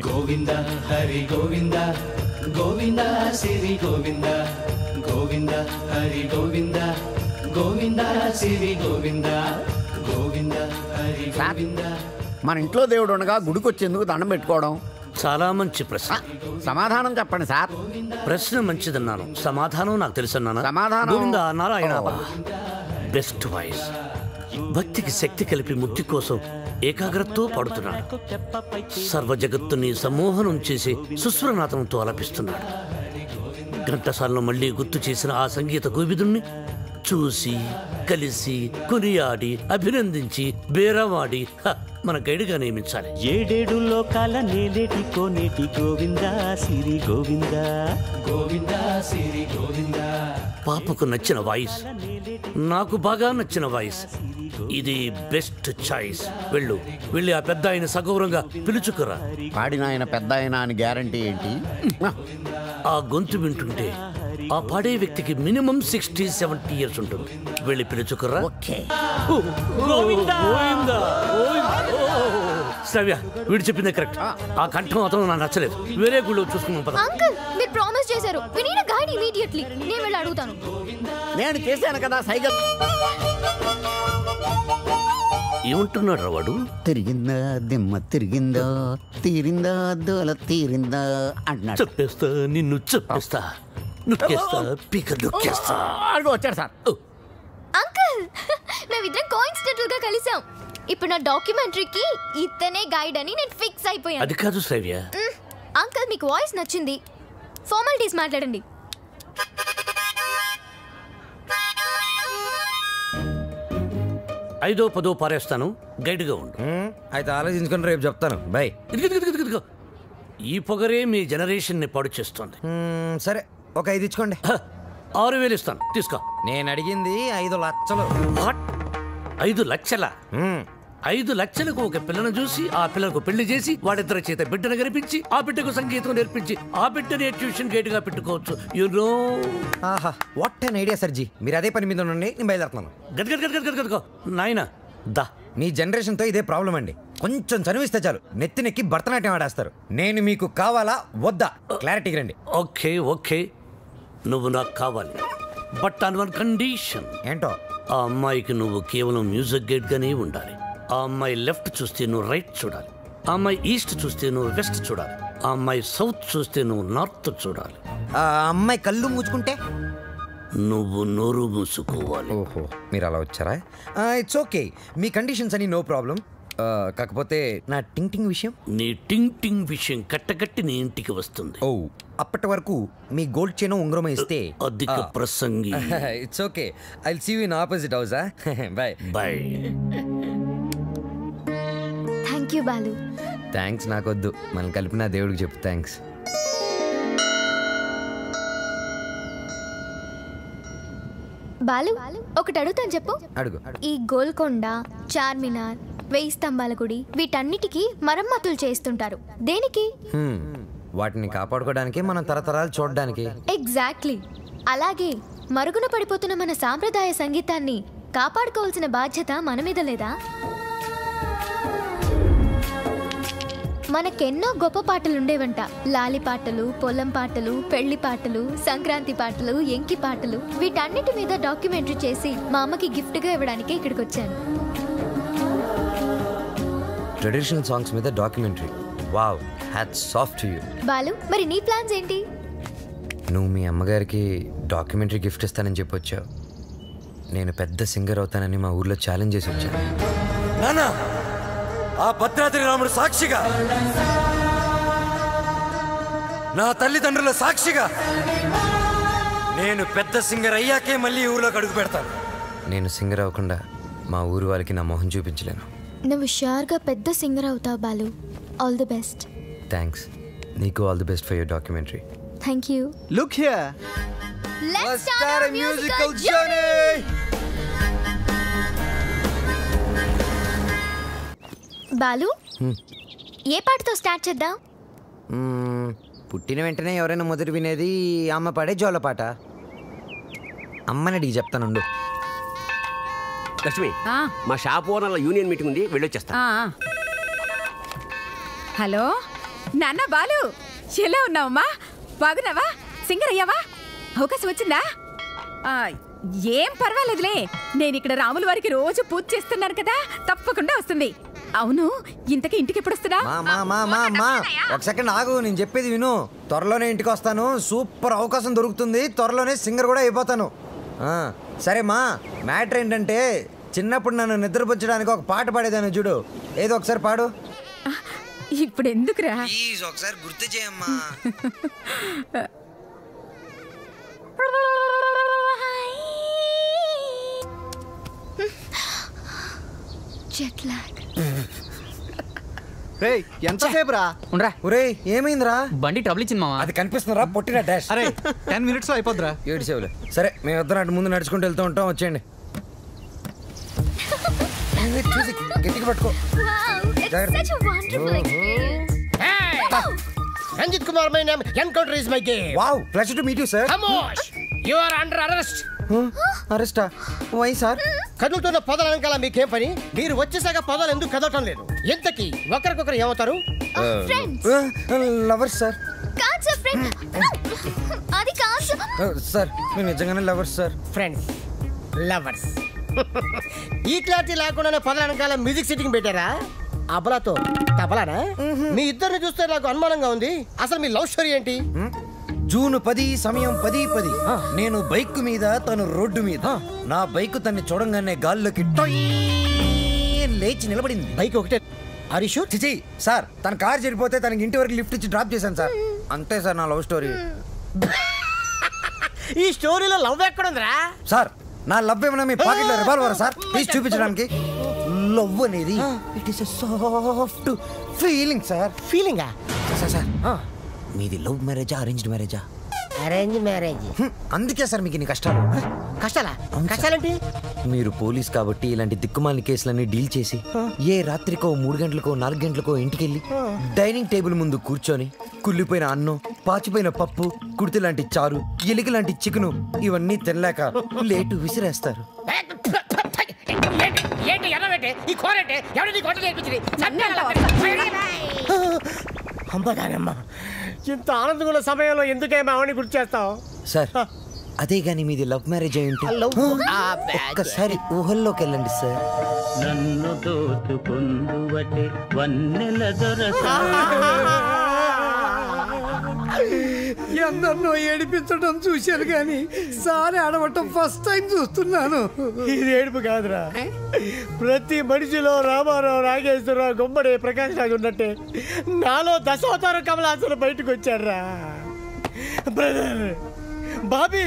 గోవింద హరి గోవింద గోవింద శ్రీ గోవింద గోవింద హరి గోవింద గోవింద శ్రీ గోవింద గోవింద హరి గోవింద. మన ఇంట్లో దేవుడు ఉండగా గుడికి వచ్చేందుకు దండం పెట్టుకోవడం చాలా మంచి ప్రశ్న. సమాధానం చెప్పండి సార్. ప్రశ్న మంచిదన్నాను, సమాధానం నాకు తెలుసన్నాను. సమాధానం గోవింద నారాయణ. Best voice. భక్తికి శక్తి కలిపి ముక్తి కోసం ఏకాగ్రతతో పాడుతున్నాడు. సర్వ జగత్తుని సమ్మోహనం చేసి సుస్వరనాథంతో ఆలపిస్తున్నాడు. ఘంటసాలను మళ్ళీ గుర్తు చేసిన ఆ సంగీత గోవిదుణ్ణి చూసి కలిసి కొనియాడి అభినందించి బేరవాడి మన గైడ్గా నియమించాలి. 7 లోకాల నేలేటి కోనేటి గోవింద సిరి గోవింద గోవింద శ్రీ గోవింద. పాపకు నచ్చిన వాయిస్, నాకు బాగా నచ్చిన వాయిస్. ఇది బెస్ట్ చాయిస్. వెళ్ళి ఆ పెద్ద ఆయన సగౌరవంగా పిలుచుకురా. పాడిన ఆయన పెద్ద ఆయన అని గ్యారంటీ ఏంటి? ఆ గొంతు వింటుంటే ఆ పాడే వ్యక్తికి మినిమం 60-70 ఇయర్స్ ఉంటుంది. వెళ్ళి పిలుచుకురా. శ్రవ్య, వీడు చెప్పిందే కరెక్ట్. ఆ కంఠం అతను నాకు నచ్చలేదు. వేరే గుళ్ళు చూసుకున్నాం పద. అంకుల్, మీరు ప్రామిస్ చేశారు. We need a guide immediately. నేను వెళ్ళి అడుగుతాను. నేను చేశాను కదా సైకిల్. ఏమంటున్నాడు రా వాడు? తిరిగిందా దిమ్మ తిరిగిందా తీరిందా దోల తీరిందా అంటున్నాడు. చెప్పేస్తా, నిన్ను చెప్పేస్తా, నొక్కేస్తా, పీక నొక్కేస్తా. అడుగు వచ్చాడు సార్. అంకుల్, మేమిద్దరం కోఇన్సిడెంటల్ గా కలిసాం. ఇప్పుడు నా డాక్యుమెంటరీకి ఇతనే గైడ్ అని నేను ఫిక్స్ అయిపోయాను. అది కాదు శ్రవ్య. అంకుల్, మీకు వాయిస్ నచ్చింది. ఫార్మాలిటీస్ మాట్లాడండి. ఐదో పదో పారేస్తాను, గైడ్గా ఉండు. అయితే ఆలోచించుకుని రేపు చెప్తాను. బాయ్. ఇదిగో ఈ పొగరే మీ జనరేషన్ ని పాడు చేస్తోంది. సరే, ఒక 5 ఇచ్చుకోండి. 6,000 ఇస్తాను, తీసుకో. నేను అడిగింది 5 లక్షలు. 5 లక్షలా? 5 లక్షలకు ఒక పిల్లను చూసి ఆ పిల్లకు పెళ్లి చేసి వాడిద్దరి చేత బిడ్డను కనిపించి ఆ బిడ్డకు సంగీతం నేర్పించి ఆ బిడ్డని ట్యూషన్ గైడ్ గా పెట్టుకోవచ్చు. ఆహా, వాట్ అన్ ఐడియా సర్జీ. మీరు అదే పని మీద ఉండండి, నేను బయలుదేరుతున్నాను. గదగదగదగదగో నాయన దా. మీ జనరేషన్తో ఇదే ప్రాబ్లం అండి. కొంచెం చనువిస్తే చాలు నెత్తినెక్కి భరతనాట్యం ఆడేస్తారు. నేను మీకు కావాలా వద్దా క్లారిటీకి రండి. ఓకే, నువ్వు నాకు కావాలి, బట్ ఆన్ వన్ కండిషన్. ఏంటో? ఆ అమ్మాయికి నువ్వు కేవలం మ్యూజిక్ గైడ్ గానే ఉండాలి. ఆ అమ్మాయి లెఫ్ట్ చూస్తే నువ్వు రైట్ చూడాలి. ఆ అమ్మాయి ఈస్ట్ చూస్తే నువ్వు వెస్ట్ చూడాలి. ఆ అమ్మాయి సౌత్ చూస్తే నువ్వు నార్త్ చూడాలి. ఆ అమ్మాయి కళ్ళు మూసుకుంటే నువ్వు నోరు మూసుకోవాలి. ఓహో, మీరు అలా వచ్చారా? ఇట్స్ ఓకే, మీ కండిషన్స్ అని నో ప్రాబ్లం. కాకపోతే నా టింగ్ విషయం. నీ టింగ్ విషయం కట్టకట్టి నీ ఇంటికి వస్తుంది. ఓ, అప్పటి వరకు మీ గోల్డ్ చైన్ ఉంగరం ఇస్తే అధిక ప్రసంగి. It's okay, I will see you in opposite house. Bye. Thank you Balu. Thanks నాకొద్దు, మనం కలిపిన దేవుడికి చెప్పు థ్యాంక్స్. బాలు, ఒకటి అడుగుతాను, చెప్పు. అడుగు. ఈ గోల్కొండ, చార్మినార్, 1000 స్తంభాల గుడి, వీటన్నిటికీ మరమ్మతులు చేస్తుంటారు. దేనికి? వాటిని కాపాడుకోవడానికి, మనం తరతరాలు చూడడానికి. ఎగ్జాక్ట్లీ. అలాగే మరుగున పడిపోతున్న మన సాంప్రదాయ సంగీతాన్ని కాపాడుకోవాల్సిన బాధ్యత మన మీద లేదా? మనకెన్నో గొప్ప పాటలుండేవంట. లాలి పాటలు, పొలం పాటలు, పెళ్లి పాటలు, సంక్రాంతి పాటలు, ఎంకి పాటలు. వీటన్నిటి మీద డాక్యుమెంటరీ చేసి మా అమ్మకి గిఫ్ట్గా ఇవ్వడానికి ఇక్కడికి వచ్చాను. ట్రెడిషనల్ సాంగ్స్ మీద documentary. Wow, hats off to you. Balu, మరి నీ ప్లాన్స్ ఏంటి? నువ్వు మీ అమ్మగారికి డాక్యుమెంటరీ గిఫ్ట్ ఇస్తానని చెప్పొచ్చావు. నేను పెద్ద సింగర్ అవుతానని మా ఊర్లో ఛాలెంజ్ చేసి వచ్చాను. నానా, ఆ భద్రాద్రి రాముడు సాక్షిగా, నా తల్లిదండ్రుల సాక్షిగా, నేను పెద్ద సింగర్ అయ్యాకే మళ్ళీ ఊర్లోకి అడుగు పెడతాను. నేను సింగర్ అవ్వకుండా మా ఊరు వాళ్ళకి నా మొహం చూపించలేను. నువ్వు షూర్గా పెద్ద సింగర్ అవుతావు Balu. All the best. Thanks. నీకు all the best for your documentary. Thank you. Look here. Let's start a musical journey. Balu, ఏ పాటతో స్టార్ట్ చేద్దాం? పుట్టిన వెంటనే ఎవరైనా మొదటి వినేది అమ్మ పాడే జోల పాట. అమ్మని అడిగి చెప్తానుండు. లక్ష్మి, మా షాప్ ఓనర్ల యూనియన్ మీటింగ్ ఉంది, వెళ్ళొచ్చేస్తా. హలో, నాన్న బాలు ఎలా ఉన్నావమ్మా? బాగున్నావా? సింగర్ అయ్యావా? అవకాశం వచ్చిందా? ఏం పర్వాలేదులే, నేను ఇక్కడ రాముల వారికి రోజు పూజ చేస్తున్నాను కదా, తప్పకుండా వస్తుంది. అవును, ఇంతకీ ఇంటికి ఎప్పుడు వస్తున్నా? ఒక సెకండ్ ఆగు, నేను చెప్పేది విను. త్వరలోనే ఇంటికి వస్తాను. సూపర్ అవకాశం దొరుకుతుంది. త్వరలోనే సింగర్ కూడా అయిపోతాను. సరే మా, మ్యాటర్ ఏంటంటే చిన్నప్పుడు నన్ను నిద్రపుచ్చడానికి ఒక పాట పాడేదాన్ని చూడు. ఏదో ఒకసారి పాడు. ఇప్పుడు ఎందుకురా? ఒకసారి గుర్తు చేయమ్మా. Jet lag. రేయ్ ఎంతసేపు రా? ఉండరా. ఒరేయ్ ఏమైందిరా? బండి ట్రబుల్ ఇచ్చింది మామ. అది కనిపిస్తుందిరా, పొట్టిన డాష్. అరే 10 minutes లో అయిపోద్దిరా. 7 సేవలే. సరే మేము ఇద్దరం అటు ముందు నడుచుకుంటూ వెళ్తూ ఉంటాం, వచ్చేయండి. చూసి గట్టిగా పట్టుకో. Wow, it's such a wonderful experience. Ranjit Kumar, my name. Encounter is my game. Wow, pleasure to meet you sir. Khamosh! You are under arrest. అరెస్టా? Why sir? కదులుతున్న పొదల వెనకాల మీకేం పని? మీరు వచ్చేసాక పొదలు ఎందుకు కదలటం లేదు? ఎంతకి ఒకరికొకరు ఏమవుతారు? Friends. Lovers sir. కాదు సార్, ఫ్రెండ్. అది కాదు సార్, మేము నిజంగానే లవర్స్ సార్. Friends, lovers. ఈ క్లారిటీ లేకుండానే పొదల వెనకాల మ్యూజిక్ సిట్టింగ్ పెట్టారా? అబలాతో తబలానా? మీ ఇద్దరిని చూస్తే నాకు అనుమానంగా ఉంది. అసలు మీ లవ్ స్టోరీ ఏంటి? జూన్ 10 సమయం 10:10. నేను బైక్ మీద, తను రోడ్డు మీద. నా బైక్ తన్ని చూడంగానే గాల్లోకి లేచి నిలబడింది. బైక్ ఒకటే. హరీష్ చిచి సార్, తన కార్ చెడిపోతే తనకి ఇంటి వరకు లిఫ్ట్ ఇచ్చి డ్రాప్ చేశాను సార్. అంతే సార్ నా లవ్ స్టోరీ. ఈ స్టోరీలో లవ్ ఎక్కడుందిరా? సార్, నా లవ్ ఏమన్నా మీ పాకెట్లో రివాల్వర్ సార్? ప్లీజ్ చూపించడానికి. లవ్ అనేది it is soft feeling sir. ఫీలింగా? సార్ సార్, మీది లవ్ మ్యారేజా అరేంజ్డ్ మ్యారేజా? Arrange marriage. అందుకే సార్ మీకు ఇన్ని కష్టాలు. కష్టాలా? కష్టాలేంటి? మీరు పోలీస్ కాబట్టి ఇలాంటి దిక్కుమాలిన కేసులన్నీ డీల్ చేసి ఏ రాత్రికో 3 గంటలకో 4 గంటలకో ఇంటికెళ్ళి డైనింగ్ టేబుల్ ముందు కూర్చొని కుళ్ళిపోయిన అన్నం, పాచిపోయిన పప్పు, కుర్తి లాంటి చారు, ఎలుక లాంటి చికెను ఇవన్నీ తినలేక లేటు విసిరేస్తారు. అమ్మగానమ్మా, ఇంత ఆనందంగా ఉన్న సమయంలో ఎందుకేమో ఆవిడని గుర్తు చేస్తావు? సార్, అదే గాని మీది లవ్ మ్యారేజ్ అయి ఉంటే ఒక్కసారి ఊహల్లోకి వెళ్ళండి సార్. నన్ను దోచుకుందువటే వన్నెల దొరసా. ఎందరినో ఏడిపించడం చూశాను కానీ సారి ఆడవటం ఫస్ట్ టైం చూస్తున్నాను. ఇది ఏడుపు కాదురా, ప్రతి మనిషిలో రామారావు, నాగేశ్వరరావు, గుమ్మడి, ప్రకాష్ రాజు ఉన్నట్టే నాలో దశావతార కమలాసన బయటకు వచ్చారా. బ్రదర్ బాబీ,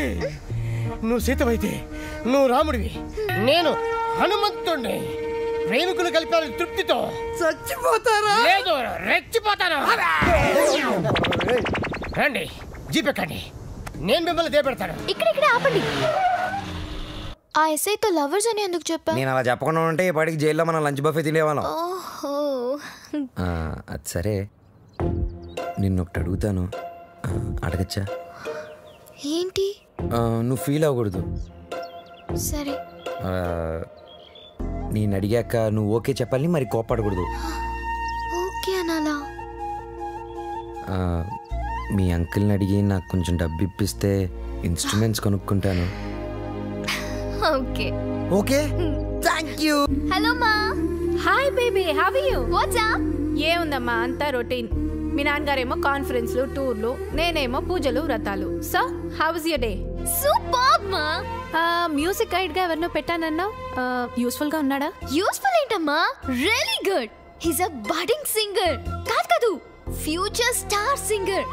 నువ్వు సీతమైతే నువ్వు రాముడివి, నేను హనుమంతుడిని. ప్రేమికులు కలిపారు తృప్తితో. చచ్చిపోతారా? లేదు, రెచ్చిపోతాను. రండి, జీపెక్కండి, నేను మిమ్మల్ని దేపెడతాను. ఇక్కడ ఆపండి. ఆ ఎస్ఐతో లవర్స్ అని ఎందుకు చెప్పా? నేను అలా చెప్పకుండా ఉంటే ఈ పాటికి జైల్లో మనం లంచ్ బఫే తినేవాళ్ళం. ఓహో, అది సరే, నిన్నొకటి అడుగుతాను, అడగచ్చా? ఏంటి? నువ్వు ఫీల్ అవ్వకూడదు. సరే. నేను అడిగాక నువ్వు ఓకే చెప్పాలి, మరి కోప్పడకూడదు. ఓకే అనాలా? మీ అంకుల్ని అడిగి నాకు కొంచెం డబ్బు ఇప్పిస్తే ఇన్స్ట్రుమెంట్స్ కొనుక్కుంటాను. Okay okay, thank you. Hello మా. Hi baby, how are you? What's up? ఏముందమ్మా, అంతా రొటీన్. మీ నాన్నగారేమో కాన్ఫరెన్స్లు, టూర్లు, నేనేమో పూజలు, వ్రతాలు. So how was your day? Super మా. మ్యూజిక్ గైడ్ గా ఎవరినో పెట్టానన్నావు, యూస్ఫుల్ గా ఉన్నాడా? యూస్ఫుల్ ఏంటమ్మా, really good. He's a budding singer. కాదు, ఫ్యూచర్ స్టార్ సింగర్.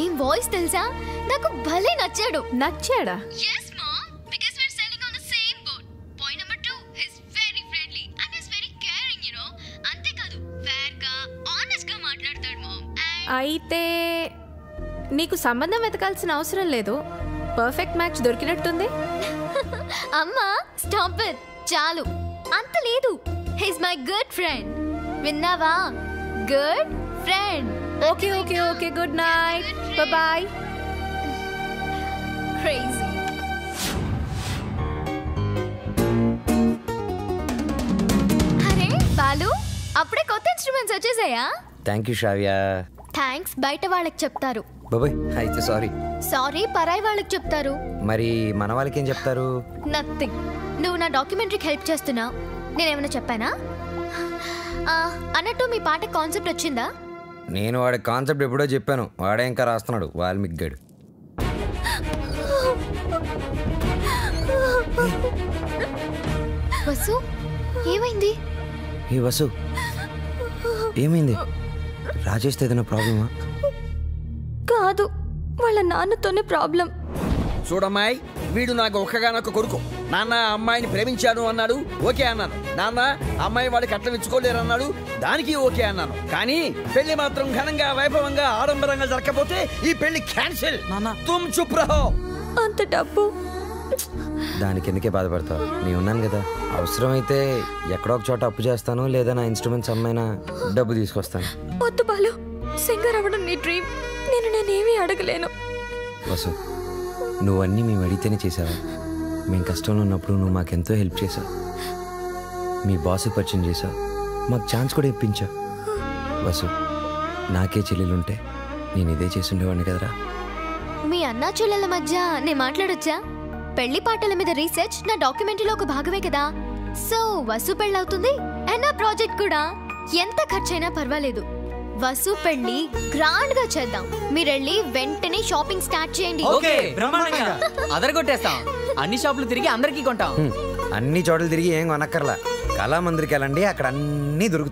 ఏం వాయిస్ తెలుసా, నాకు భలే నచ్చాడు. నచ్చాడా? yes mom, because we're sailing on the same boat. Point number 2, he's very friendly and he's very caring, you know. అంతే కాదు, fair గా honest గా మాట్లాడతాడు mom. అయితే నీకు సంబంధం వెతకాల్సిన అవసరం లేదు, పర్ఫెక్ట్ మ్యాచ్ దొరికినట్టుంది. అమ్మా స్టాప్ ఇట్, చాలు. అంత లేదు, he's my good friend. విన్నావా? Good friend. Okay okay okay, good night, bye bye. Crazy. అరే బాలు, అప్పుడే కొత్త ఇన్స్ట్రుమెంట్స్ వచ్చేసాయా? Thank you Shravya. థ్యాంక్స్ బయట వాళ్ళకి చెప్తారు. బాబాయ్ అయితే సారీ. సారీ పరాయి వాళ్ళకి చెప్తారు. మరి మన వాళ్ళకి ఏం చెప్తారు? నథింగ్. నువ్వు నా డాక్యుమెంటరీకి హెల్ప్ చేస్తున్నావు, నేనేమైనా చెప్పానా? అన్నట్టు మీ పాట కాన్సెప్ట్ వచ్చిందా? నేను వాడి కాన్సెప్ట్ ఎప్పుడో చెప్పాను, వాడే ఇంకా రాస్తున్నాడు వాల్మీకి గడు. వసు ఏమైంది? ఏ వసు ఏమైంది? రాజేష్తో ఏదైనా ప్రాబ్లమా? కాదు, వాళ్ళ నాన్నతోనే ప్రాబ్లం. చూడమ్మాయి, వీడు నాకు ఒక్కగానొక్క కొడుకు. నాన్న అమ్మాయిని ప్రేమించాను అన్నాడు, ఓకే అన్నాను. నాన్న అమ్మాయి వాడికి కట్నం ఇచ్చుకోలేరు అన్నాడు, దానికి ఓకే అన్నాను. కానీ పెళ్లి మాత్రం ఘనంగా వైభవంగా ఆడంబరంగా జరగకపోతే ఈ పెళ్లి క్యాన్సిల్. తుమ్ చుప్ రహో. అంత డబ్బు దానికి ఎందుకే బాధపడతావు? నేను ఉన్నాను కదా, అవసరమైతే ఎక్కడో ఒక చోట అప్పు చేస్తాను, లేదా నా ఇన్స్ట్రుమెంట్స్ అమ్మైనా డబ్బు తీసుకొస్తాను. వద్దు బాలు, సింగర్ అవ్వడం నీ డ్రీమ్, నేనేమీ అడగలేను. వసు, నువ్వన్నీ మేము అడిగితేనే చేసావా? మేము కష్టంలో ఉన్నప్పుడు నువ్వు మాకెంతో హెల్ప్ చేసావు. మీ బాస్కి పరిచయం చేసావు, మాకు ఛాన్స్ కూడా ఇప్పించావు. వసు, నాకే చెల్లెలుంటే నేను ఇదే చేసి ఉండేవాడిని కదరా. మీ అన్నా చెల్లెల మధ్య నేను మాట్లాడొచ్చా? పెళ్లి పాటల మీద రీసెర్చ్ నా డాక్యుమెంటరీలో ఒక భాగమే కదా. సో వసు పెళ్ళవుతుంది అండ్ నా ప్రాజెక్ట్ కూడా. ఎంత ఖర్చైనా పర్వాలేదు, వసు పెళ్లి గ్రాండ్ గా చేద్దాం. మీరెళ్ళి వెంటనే షాపింగ్ స్టార్ట్ చేయండి. ఓకే, బ్రహ్మాండంగా అదరగొట్టేస్తాం. అన్ని షాపులు తిరిగి అందరికీ కొంటాం. అన్ని చోట్ల తిరిగి ఏం కొనక్కర్లా, కళామందిరికి వెళ్ళండి, అక్కడ అన్నీ దొరుకుతాయి.